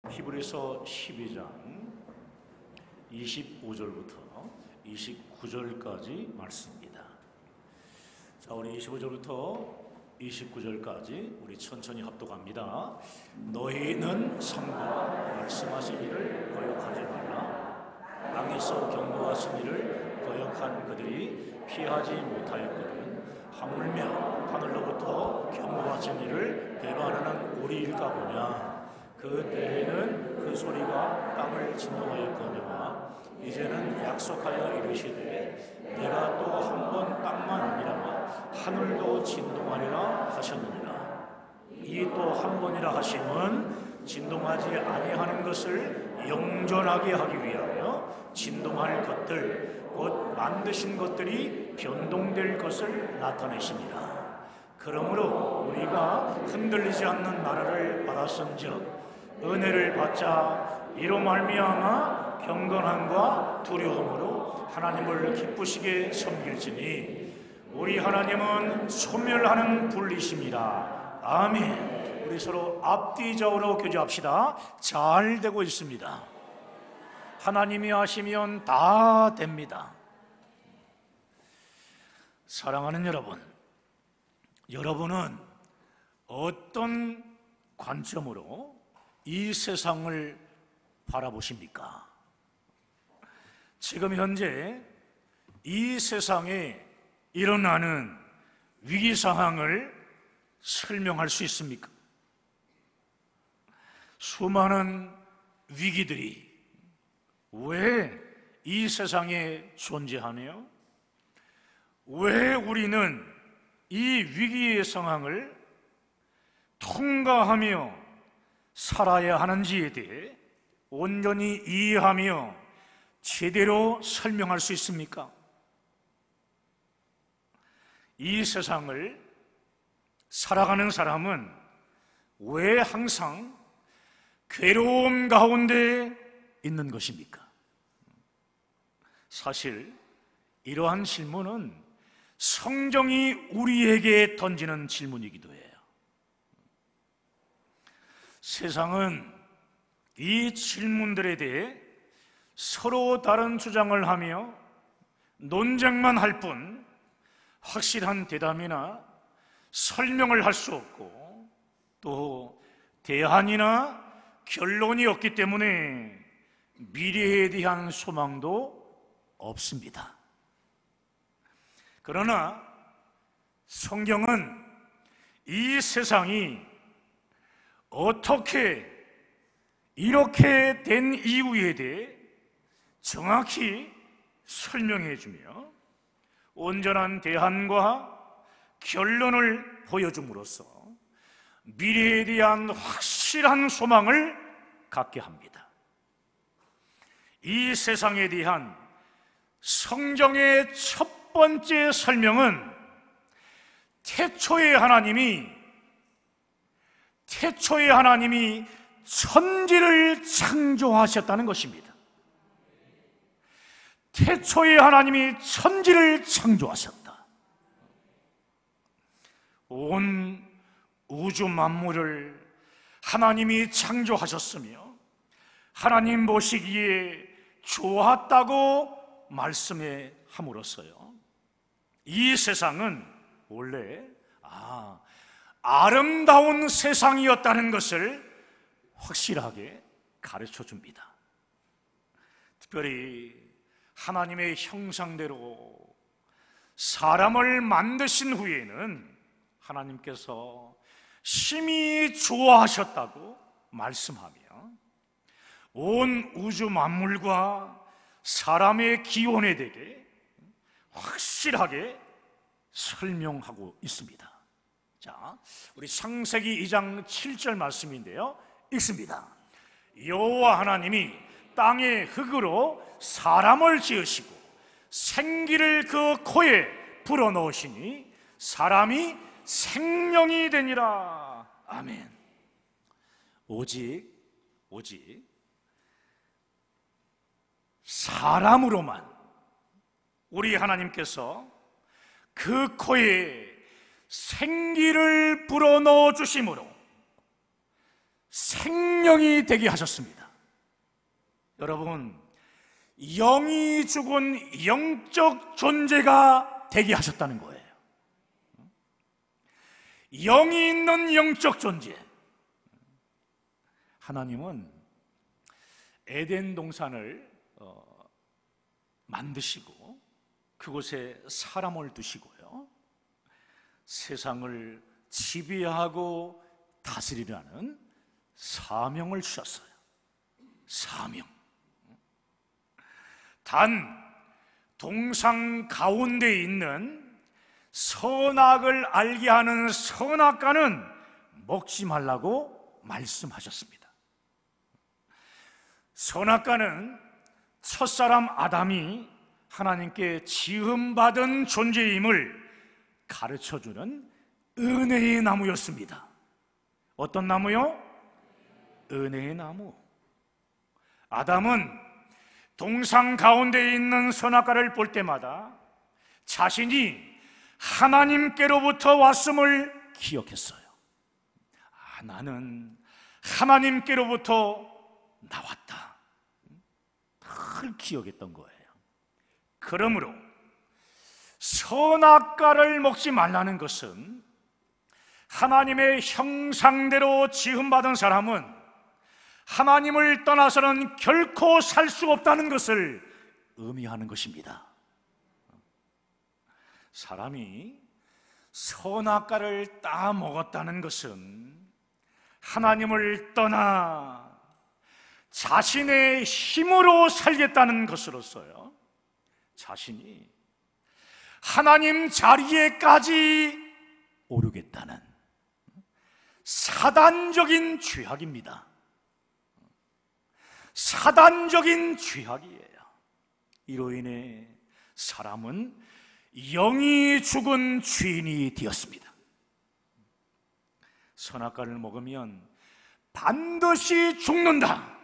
히브리서 12장 25절부터 29절까지 말씀입니다. 자, 우리 25절부터 29절까지 우리 천천히 합독합니다. 너희는 성과 말씀하신 일을 거역하지 말라. 땅에서 경고하신 일을 거역한 그들이 피하지 못하였거든. 하물며 하늘로부터 경고하신 일을 배반하는 우리일까 보냐. 그 때에는 그 소리가 땅을 진동하였거니와 이제는 약속하여 이르시되 내가 또 한 번 땅만 아니라 하늘도 진동하리라 하셨느니라. 이 또 한 번이라 하심은 진동하지 아니하는 것을 영존하게 하기 위하여 진동할 것들 곧 만드신 것들이 변동될 것을 나타내십니다. 그러므로 우리가 흔들리지 않는 나라를 받았은즉 은혜를 받자 이로 말미암아 경건함과 두려움으로 하나님을 기쁘시게 섬길지니 우리 하나님은 소멸하는 분이십니다. 아멘. 우리 서로 앞뒤좌우로 교제합시다. 잘 되고 있습니다. 하나님이 하시면 다 됩니다. 사랑하는 여러분, 여러분은 어떤 관점으로 이 세상을 바라보십니까? 지금 현재 이 세상에 일어나는 위기 상황을 설명할 수 있습니까? 수많은 위기들이 왜 이 세상에 존재하네요? 왜 우리는 이 위기의 상황을 통과하며 살아야 하는지에 대해 온전히 이해하며 제대로 설명할 수 있습니까? 이 세상을 살아가는 사람은 왜 항상 괴로움 가운데 있는 것입니까? 사실 이러한 질문은 성경이 우리에게 던지는 질문이기도 해요. 세상은 이 질문들에 대해 서로 다른 주장을 하며 논쟁만 할 뿐 확실한 대답이나 설명을 할 수 없고 또 대안이나 결론이 없기 때문에 미래에 대한 소망도 없습니다. 그러나 성경은 이 세상이 어떻게 이렇게 된 이유에 대해 정확히 설명해 주며 온전한 대안과 결론을 보여줌으로써 미래에 대한 확실한 소망을 갖게 합니다. 이 세상에 대한 성경의 첫 번째 설명은 태초에 하나님이 천지를 창조하셨다는 것입니다. 태초에 하나님이 천지를 창조하셨다. 온 우주 만물을 하나님이 창조하셨으며 하나님 보시기에 좋았다고 말씀해 함으로써요, 이 세상은 원래 아름다운 세상이었다는 것을 확실하게 가르쳐 줍니다. 특별히 하나님의 형상대로 사람을 만드신 후에는 하나님께서 심히 좋아하셨다고 말씀하며 온 우주 만물과 사람의 기원에 대해 확실하게 설명하고 있습니다. 자, 우리 창세기 2장 7절 말씀인데요, 읽습니다. 여호와 하나님이 땅의 흙으로 사람을 지으시고 생기를 그 코에 불어넣으시니 사람이 생명이 되니라. 아멘. 오직 사람으로만 우리 하나님께서 그 코에 생기를 불어넣어 주심으로 생명이 되게 하셨습니다. 여러분, 영이 죽은 영적 존재가 되게 하셨다는 거예요. 영이 있는 영적 존재. 하나님은 에덴 동산을 만드시고 그곳에 사람을 두시고요, 세상을 지배하고 다스리라는 사명을 주셨어요. 사명. 단 동상 가운데 있는 선악을 알게 하는 선악과는 먹지 말라고 말씀하셨습니다. 선악과는 첫사람 아담이 하나님께 지음받은 존재임을 가르쳐주는 은혜의 나무였습니다. 어떤 나무요? 은혜의 나무. 아담은 동상 가운데 있는 선악과를 볼 때마다 자신이 하나님께로부터 왔음을 기억했어요. 나는 하나님께로부터 나왔다. 늘 기억했던 거예요. 그러므로 선악과를 먹지 말라는 것은 하나님의 형상대로 지음받은 사람은 하나님을 떠나서는 결코 살 수 없다는 것을 의미하는 것입니다. 사람이 선악과를 따 먹었다는 것은 하나님을 떠나 자신의 힘으로 살겠다는 것으로서요, 자신이 하나님 자리에까지 오르겠다는 사단적인 죄악입니다. 사단적인 죄악이에요. 이로 인해 사람은 영이 죽은 죄인이 되었습니다. 선악과를 먹으면 반드시 죽는다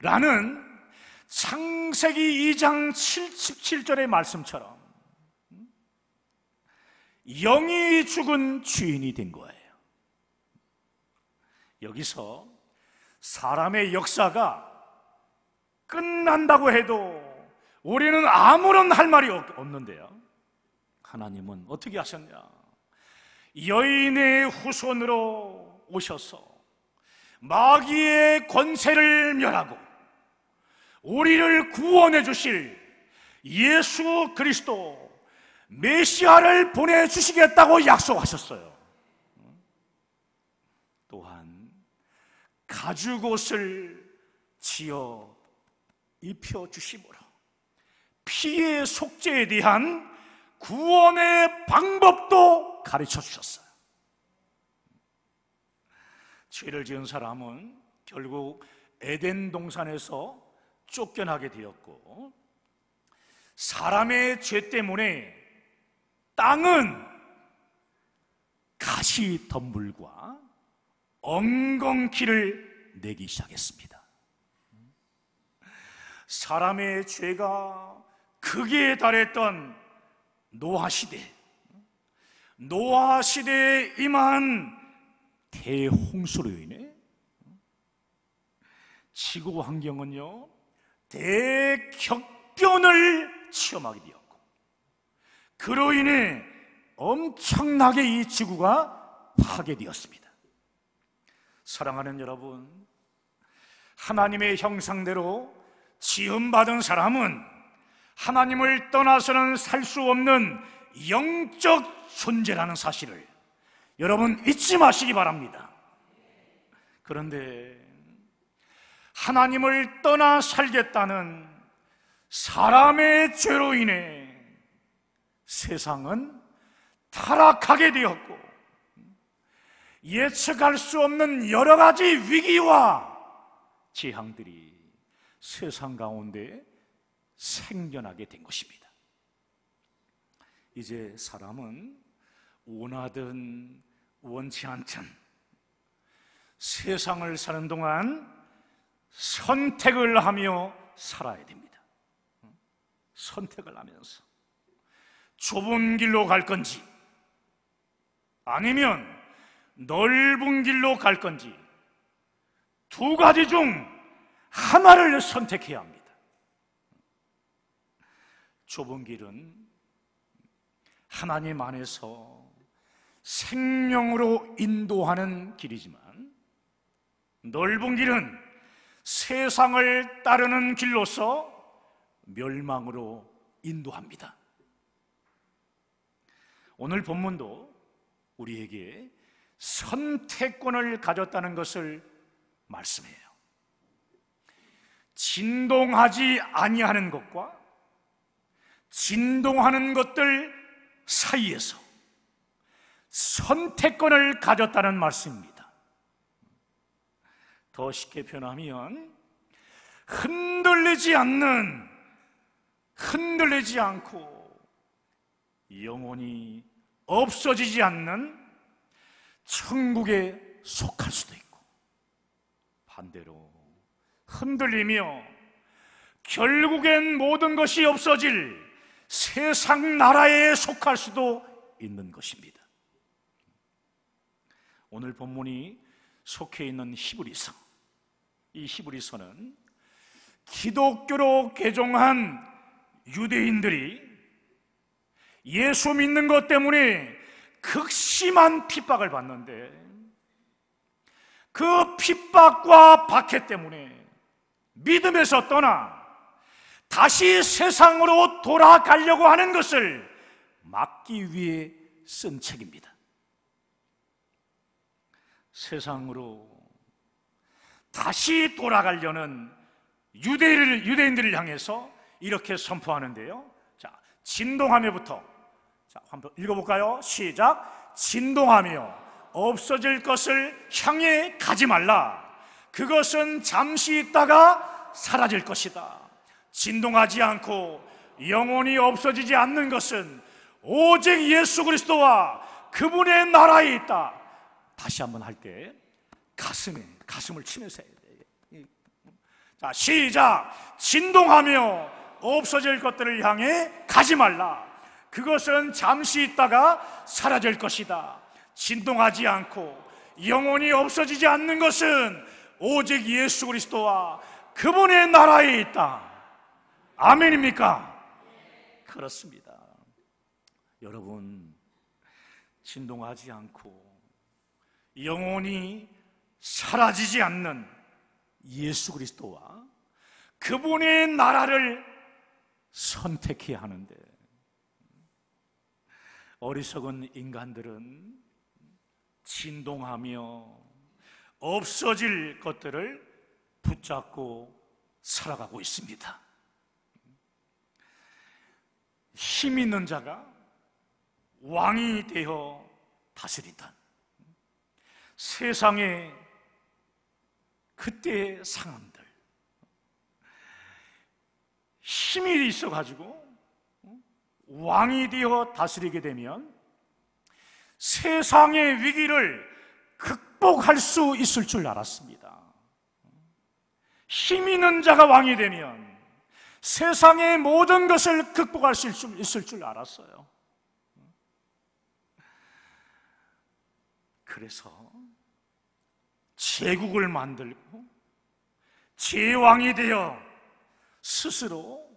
라는 창세기 2장 77절의 말씀처럼 영이 죽은 죄인이 된 거예요. 여기서 사람의 역사가 끝난다고 해도 우리는 아무런 할 말이 없는데요, 하나님은 어떻게 하셨냐? 여인의 후손으로 오셔서 마귀의 권세를 멸하고 우리를 구원해 주실 예수 그리스도 메시아를 보내주시겠다고 약속하셨어요. 또한 가죽옷을 지어 입혀주심으로 피의 속죄에 대한 구원의 방법도 가르쳐 주셨어요. 죄를 지은 사람은 결국 에덴 동산에서 쫓겨나게 되었고, 사람의 죄 때문에 땅은 가시덤불과 엉겅퀴를 내기 시작했습니다. 사람의 죄가 극에 달했던 노아 시대에 임한 대홍수로 인해 지구 환경은요 대격변을 체험하게 되었고, 그로 인해 엄청나게 이 지구가 파괴되었습니다. 사랑하는 여러분, 하나님의 형상대로 지음받은 사람은 하나님을 떠나서는 살 수 없는 영적 존재라는 사실을 여러분 잊지 마시기 바랍니다. 그런데 하나님을 떠나 살겠다는 사람의 죄로 인해 세상은 타락하게 되었고, 예측할 수 없는 여러 가지 위기와 재앙들이 세상 가운데 생겨나게 된 것입니다. 이제 사람은 원하든 원치 않든 세상을 사는 동안 선택을 하며 살아야 됩니다. 선택을 하면서 좁은 길로 갈 건지 아니면 넓은 길로 갈 건지 두 가지 중 하나를 선택해야 합니다. 좁은 길은 하나님 안에서 생명으로 인도하는 길이지만, 넓은 길은 세상을 따르는 길로서 멸망으로 인도합니다. 오늘 본문도 우리에게 선택권을 가졌다는 것을 말씀해요. 진동하지 아니하는 것과 진동하는 것들 사이에서 선택권을 가졌다는 말씀입니다. 더 쉽게 표현하면 흔들리지 않고 영원히 없어지지 않는 천국에 속할 수도 있고, 반대로 흔들리며 결국엔 모든 것이 없어질 세상 나라에 속할 수도 있는 것입니다. 오늘 본문이 속해 있는 히브리서, 이 히브리서는 기독교로 개종한 유대인들이 예수 믿는 것 때문에 극심한 핍박을 받는데, 그 핍박과 박해 때문에 믿음에서 떠나 다시 세상으로 돌아가려고 하는 것을 막기 위해 쓴 책입니다. 세상으로 다시 돌아가려는 유대인들을 향해서 이렇게 선포하는데요. 자, 진동하며부터, 자, 한번 읽어볼까요? 시작. 진동하며 없어질 것을 향해 가지 말라. 그것은 잠시 있다가 사라질 것이다. 진동하지 않고 영원히 없어지지 않는 것은 오직 예수 그리스도와 그분의 나라에 있다. 다시 한번 할 때 가슴을 치면서 해야 돼요. 자, 시작. 진동하며 없어질 것들을 향해 가지 말라. 그것은 잠시 있다가 사라질 것이다. 진동하지 않고 영원히 없어지지 않는 것은 오직 예수 그리스도와 그분의 나라에 있다. 아멘입니까? 그렇습니다. 여러분, 진동하지 않고 영원히 사라지지 않는 예수 그리스도와 그분의 나라를 선택해야 하는데, 어리석은 인간들은 진동하며 없어질 것들을 붙잡고 살아가고 있습니다. 힘 있는 자가 왕이 되어 다스리던 세상의 그때의 상황들, 힘이 있어가지고 왕이 되어 다스리게 되면 세상의 위기를 극복할 수 있을 줄 알았습니다. 힘 있는 자가 왕이 되면 세상의 모든 것을 극복할 수 있을 줄 알았어요. 그래서 제국을 만들고 제왕이 되어 스스로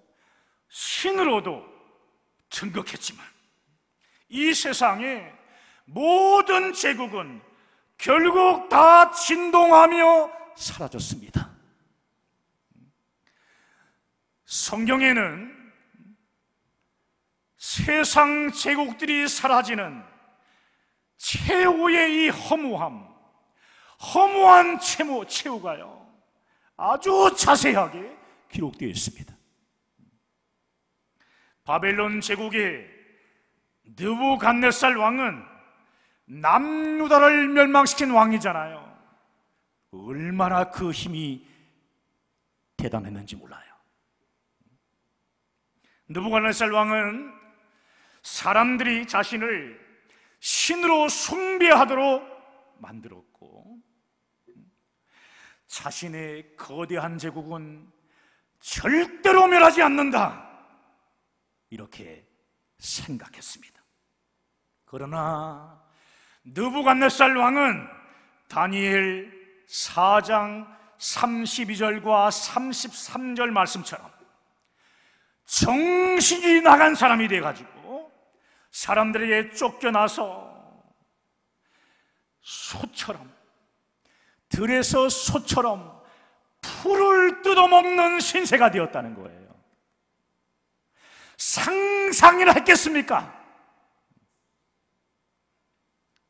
신으로도 등극했지만, 이 세상의 모든 제국은 결국 다 진동하며 사라졌습니다. 성경에는 세상 제국들이 사라지는 최후의 이 허무한 최후가요, 아주 자세하게 기록되어 있습니다. 바벨론 제국의 느부갓네살 왕은 남유다를 멸망시킨 왕이잖아요. 얼마나 그 힘이 대단했는지 몰라요. 느부갓네살 왕은 사람들이 자신을 신으로 숭배하도록 만들었고, 자신의 거대한 제국은 절대로 멸하지 않는다, 이렇게 생각했습니다. 그러나 느부갓네살 왕은 다니엘 4장 32절과 33절 말씀처럼 정신이 나간 사람이 돼가지고 사람들에게 쫓겨나서 소처럼, 들에서 소처럼 풀을 뜯어먹는 신세가 되었다는 거예요. 상상이나 했겠습니까?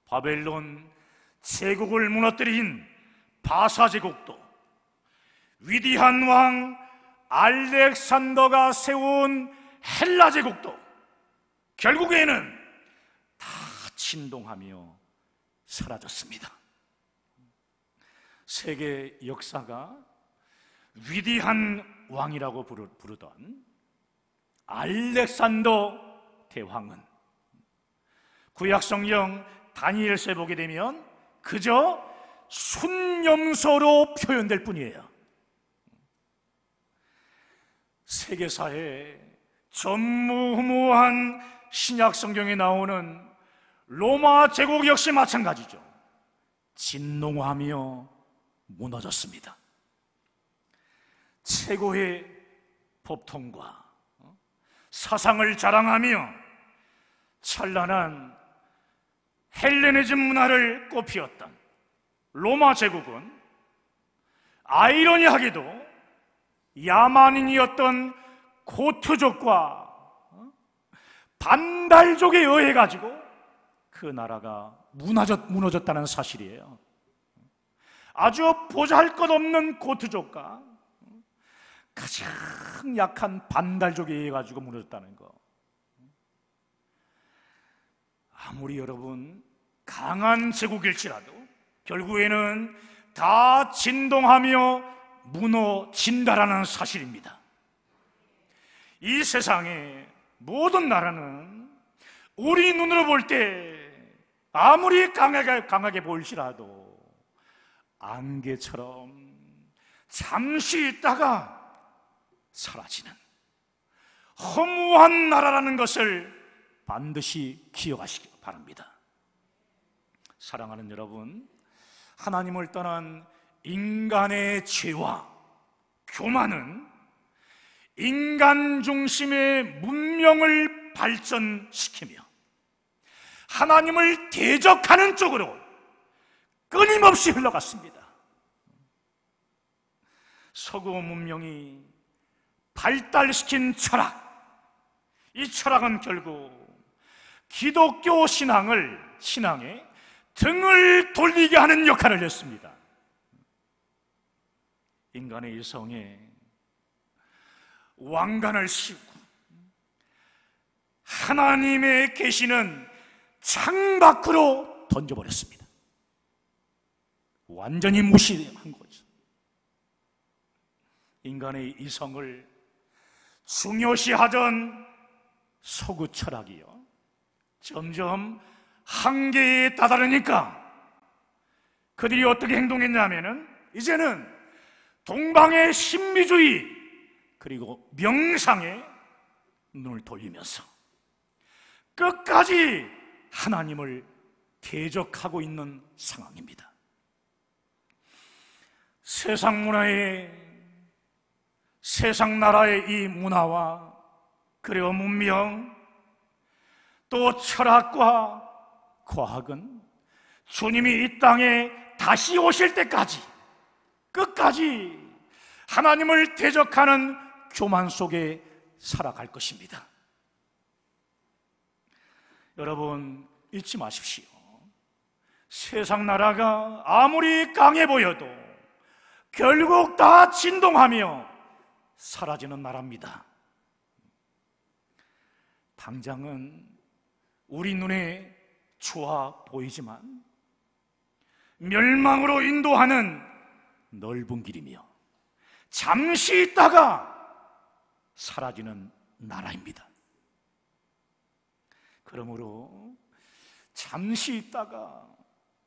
바벨론 제국을 무너뜨린 바사 제국도, 위대한 왕 알렉산더가 세운 헬라 제국도 결국에는 다 진동하며 사라졌습니다. 세계 역사가 위대한 왕이라고 부르던 알렉산더 대왕은 구약성경 다니엘서에 보게 되면 그저 순념서로 표현될 뿐이에요. 세계사에 전무후무한 신약성경에 나오는 로마 제국 역시 마찬가지죠. 진농하며 무너졌습니다. 최고의 법통과 사상을 자랑하며 찬란한 헬레니즘 문화를 꽃피웠던 로마 제국은 아이러니하게도 야만인이었던 고트족과 반달족에 의해 가지고 그 나라가 무너졌다는 사실이에요. 아주 보잘것없는 고트족과 가장 약한 반달족에 의해 가지고 무너졌다는 거. 아무리 여러분 강한 제국일지라도 결국에는 다 진동하며 무너진다라는 사실입니다. 이 세상의 모든 나라는 우리 눈으로 볼 때 아무리 강하게 보일지라도 안개처럼 잠시 있다가 사라지는 허무한 나라라는 것을 반드시 기억하시기 바랍니다. 사랑하는 여러분, 하나님을 떠난 인간의 죄와 교만은 인간 중심의 문명을 발전시키며 하나님을 대적하는 쪽으로 끊임없이 흘러갔습니다. 서구 문명이 발달시킨 철학, 이 철학은 결국 기독교 신앙에 등을 돌리게 하는 역할을 했습니다. 인간의 이성에 왕관을 씌우고 하나님의 계시는 창밖으로 던져버렸습니다. 완전히 무시한 거죠. 인간의 이성을 중요시하던 서구 철학이요, 점점 한계에 다다르니까 그들이 어떻게 행동했냐면은 이제는 동방의 신비주의 그리고 명상에 눈을 돌리면서 끝까지 하나님을 대적하고 있는 상황입니다. 세상 나라의 이 문화와 그리고 문명, 또 철학과 과학은 주님이 이 땅에 다시 오실 때까지 끝까지 하나님을 대적하는 교만 속에 살아갈 것입니다. 여러분, 잊지 마십시오. 세상 나라가 아무리 강해 보여도 결국 다 진동하며 사라지는 나라입니다. 당장은 우리 눈에 좋아 보이지만 멸망으로 인도하는 넓은 길이며 잠시 있다가 사라지는 나라입니다. 그러므로 잠시 있다가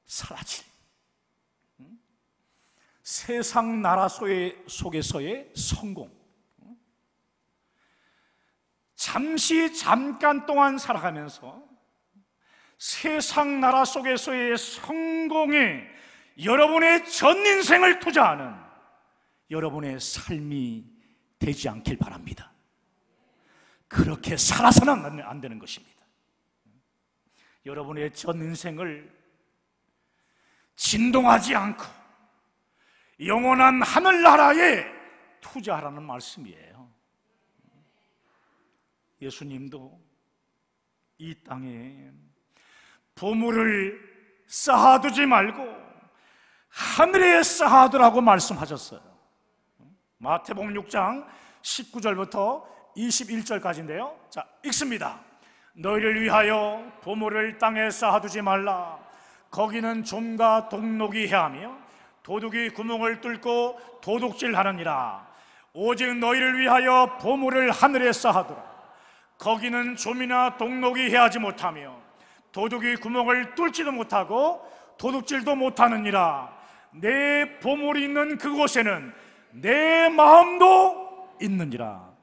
사라질 세상 나라 속에서의 성공, 잠깐 동안 살아가면서 세상 나라 속에서의 성공에 여러분의 전 인생을 투자하는 여러분의 삶이 되지 않길 바랍니다. 그렇게 살아서는 안 되는 것입니다. 여러분의 전 인생을 진동하지 않고 영원한 하늘나라에 투자하라는 말씀이에요. 예수님도 이 땅에 보물을 쌓아두지 말고 하늘에 쌓아두라고 말씀하셨어요. 마태복음 6장 19절부터 21절까지인데요. 자, 읽습니다. 너희를 위하여 보물을 땅에 쌓아두지 말라. 거기는 좀과 동록이 해하며 도둑이 구멍을 뚫고 도둑질하느니라. 오직 너희를 위하여 보물을 하늘에 쌓아두라. 거기는 좀이나 동록이 해하지 못하며 도둑이 구멍을 뚫지도 못하고 도둑질도 못하느니라. 내 보물이 있는 그곳에는 내 마음도 있느니라.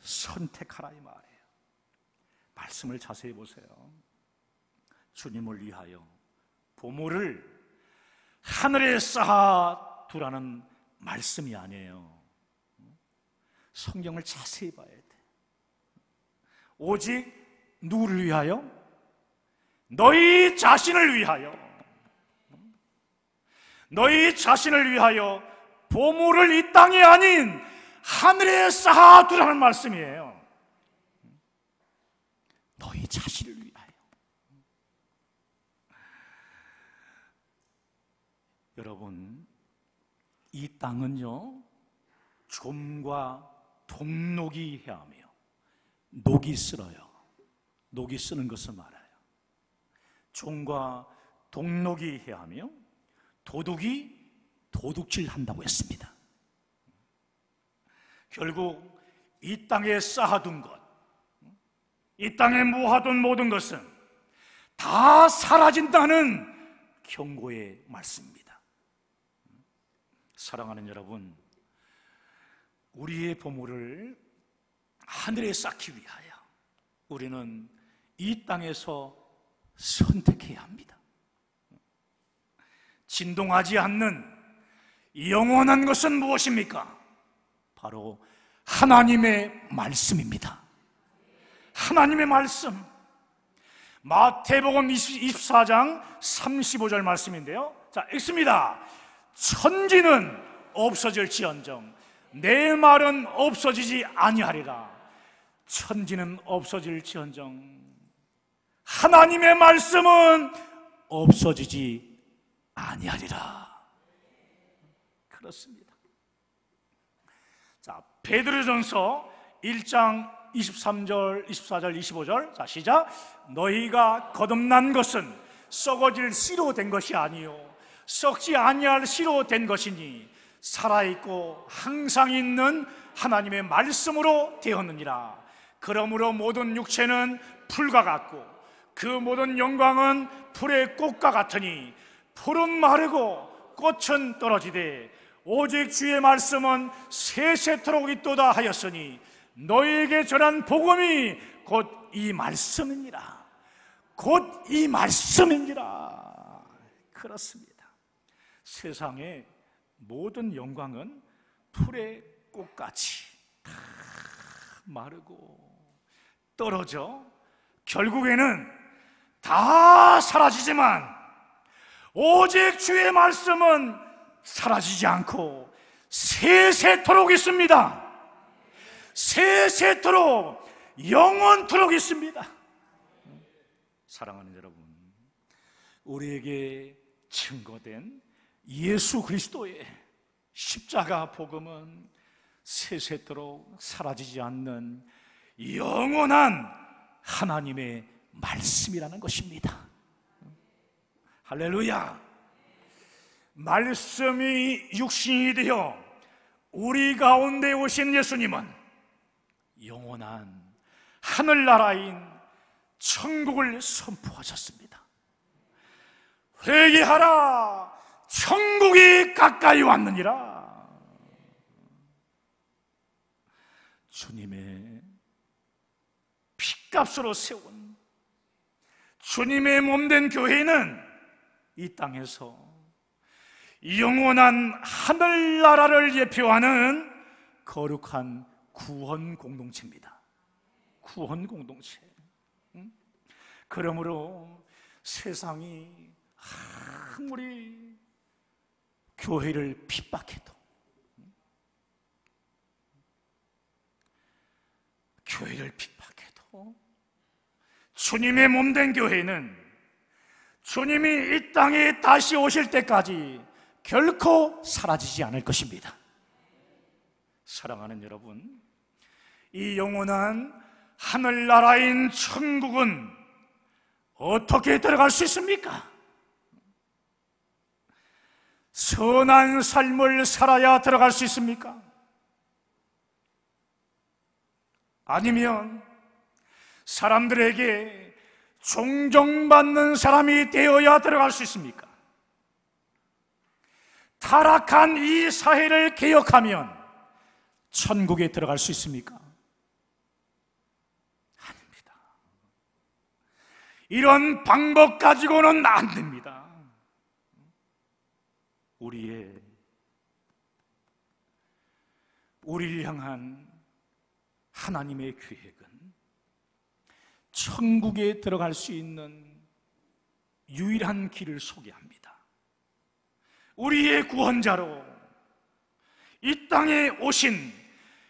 선택하라 이 말이에요. 말씀을 자세히 보세요. 주님을 위하여 보물을 하늘에 쌓아두라는 말씀이 아니에요. 성경을 자세히 봐야 돼. 오직 누구를 위하여? 너희 자신을 위하여. 너희 자신을 위하여 보물을 이 땅이 아닌 하늘에 쌓아두라는 말씀이에요. 너희 자신을 위하여. 여러분, 이 땅은요 좀과 동록이 해하며 녹이 쓸어요. 녹이 쓰는 것을 말해요. 종과 동록이 해하며 도둑이 도둑질한다고 했습니다. 결국 이 땅에 쌓아둔 것, 이 땅에 모아둔 모든 것은 다 사라진다는 경고의 말씀입니다. 사랑하는 여러분, 우리의 보물을 하늘에 쌓기 위하여 우리는 이 땅에서 선택해야 합니다. 진동하지 않는 영원한 것은 무엇입니까? 바로 하나님의 말씀입니다. 하나님의 말씀. 마태복음 24장 35절 말씀인데요. 자, 읽습니다. 천지는 없어질지언정 내 말은 없어지지 아니하리라. 천지는 없어질지언정 하나님의 말씀은 없어지지 아니하리라. 그렇습니다. 자, 베드로전서 1장 23절, 24절, 25절. 자, 시작. 너희가 거듭난 것은 썩어질 씨로 된 것이 아니요 썩지 아니할 씨로 된 것이니 살아있고 항상 있는 하나님의 말씀으로 되었느니라. 그러므로 모든 육체는 풀과 같고 그 모든 영광은 풀의 꽃과 같으니 풀은 마르고 꽃은 떨어지되 오직 주의 말씀은 세세토록 있도다 하였으니 너희에게 전한 복음이 곧 이 말씀이니라. 곧 이 말씀이니라. 그렇습니다. 세상의 모든 영광은 풀의 꽃같이 다 마르고 떨어져 결국에는 다 사라지지만 오직 주의 말씀은 사라지지 않고 세세토록 있습니다. 세세토록 영원토록 있습니다. 사랑하는 여러분, 우리에게 증거된 예수 그리스도의 십자가 복음은 세세토록 사라지지 않는 영원한 하나님의 말씀이라는 것입니다. 할렐루야. 말씀이 육신이 되어 우리 가운데 오신 예수님은 영원한 하늘나라인 천국을 선포하셨습니다. 회개하라, 천국이 가까이 왔느니라. 주님의 핏값으로 세운 주님의 몸된 교회는 이 땅에서 영원한 하늘나라를 예표하는 거룩한 구원 공동체입니다. 구원 공동체. 그러므로 세상이 아무리 교회를 핍박해도, 교회를 핍박해도 주님의 몸된 교회는 주님이 이 땅에 다시 오실 때까지 결코 사라지지 않을 것입니다. 사랑하는 여러분, 이 영원한 하늘나라인 천국은 어떻게 들어갈 수 있습니까? 선한 삶을 살아야 들어갈 수 있습니까? 아니면 사람들에게 존경받는 사람이 되어야 들어갈 수 있습니까? 타락한 이 사회를 개혁하면 천국에 들어갈 수 있습니까? 아닙니다. 이런 방법 가지고는 안 됩니다. 우리를 향한 하나님의 계획은 천국에 들어갈 수 있는 유일한 길을 소개합니다. 우리의 구원자로 이 땅에 오신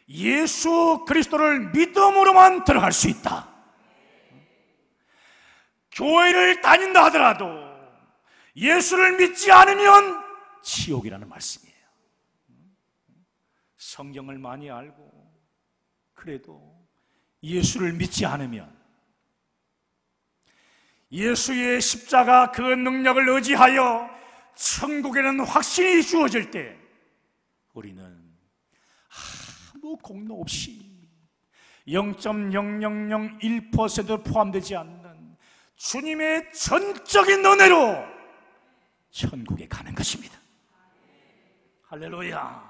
예수 그리스도를 믿음으로만 들어갈 수 있다. 교회를 다닌다 하더라도 예수를 믿지 않으면 지옥이라는 말씀이에요. 성경을 많이 알고 그래도 예수를 믿지 않으면, 예수의 십자가 그 능력을 의지하여 천국에는 확신이 주어질 때 우리는 아무 공로 없이 0.0001% 포함되지 않는 주님의 전적인 은혜로 천국에 가는 것입니다. 할렐루야.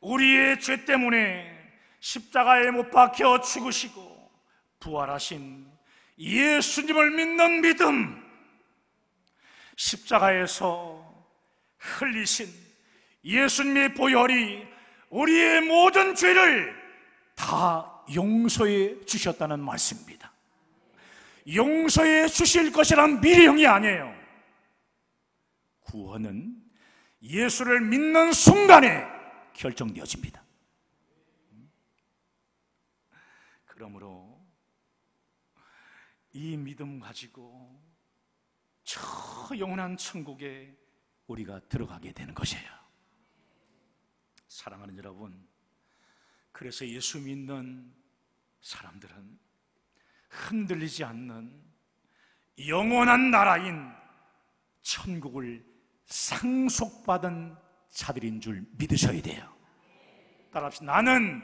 우리의 죄 때문에 십자가에 못 박혀 죽으시고 부활하신 예수님을 믿는 믿음, 십자가에서 흘리신 예수님의 보혈이 우리의 모든 죄를 다 용서해 주셨다는 말씀입니다. 용서해 주실 것이란 미래형이 아니에요. 구원은 예수를 믿는 순간에 결정되어집니다. 그러므로 이 믿음 가지고 저 영원한 천국에 우리가 들어가게 되는 것이에요. 사랑하는 여러분, 그래서 예수 믿는 사람들은 흔들리지 않는 영원한 나라인 천국을 상속받은 자들인 줄 믿으셔야 돼요. 따라합시다. 나는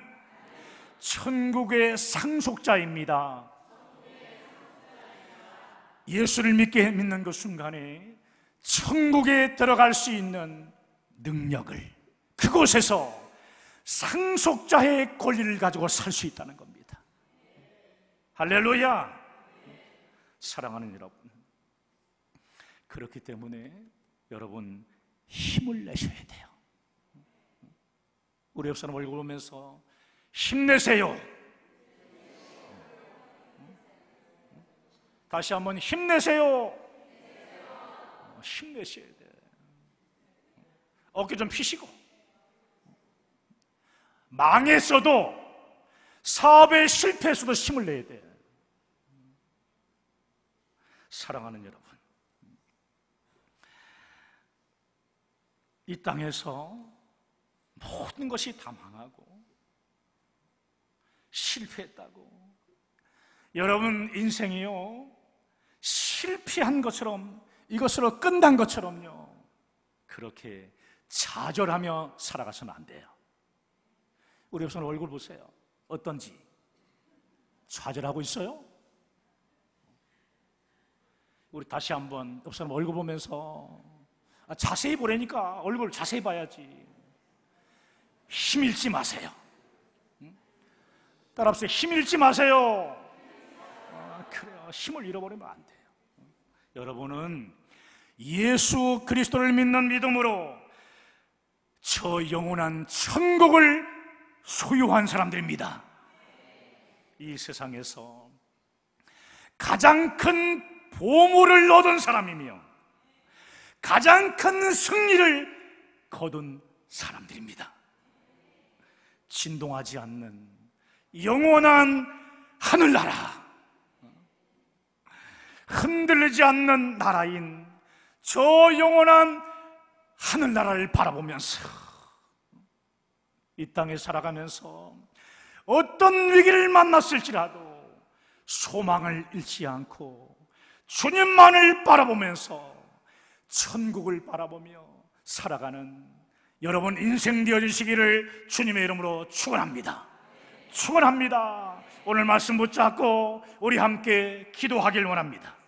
천국의 상속자입니다. 예수를 믿는 그 순간에 천국에 들어갈 수 있는 능력을, 그곳에서 상속자의 권리를 가지고 살 수 있다는 겁니다. 할렐루야. 사랑하는 여러분, 그렇기 때문에 여러분 힘을 내셔야 돼요. 우리 옆 사람 얼굴 보면서 힘내세요. 다시 한번 힘내세요. 힘내셔야 돼. 어깨 좀 피시고, 망했어도 사업에 실패했어도 힘을 내야 돼. 사랑하는 여러분, 이 땅에서 모든 것이 다 망하고 실패했다고, 여러분 인생이요 실패한 것처럼, 이것으로 끝난 것처럼요 그렇게 좌절하며 살아가서는 안 돼요. 우리 옆 사람 얼굴 보세요. 어떤지 좌절하고 있어요? 우리 다시 한번 옆 사람 얼굴 보면서, 자세히 보라니까, 얼굴 자세히 봐야지. 힘 잃지 마세요. 따라합시다. 힘 잃지 마세요. 그래요. 힘을 잃어버리면 안 돼요. 여러분은 예수 그리스도를 믿는 믿음으로 저 영원한 천국을 소유한 사람들입니다. 이 세상에서 가장 큰 보물을 얻은 사람이며 가장 큰 승리를 거둔 사람들입니다. 진동하지 않는 영원한 하늘나라, 흔들리지 않는 나라인 저 영원한 하늘나라를 바라보면서 이 땅에 살아가면서 어떤 위기를 만났을지라도 소망을 잃지 않고 주님만을 바라보면서 천국을 바라보며 살아가는 여러분 인생 되어주시기를 주님의 이름으로 축원합니다. 축원합니다. 오늘 말씀 붙잡고 우리 함께 기도하길 원합니다.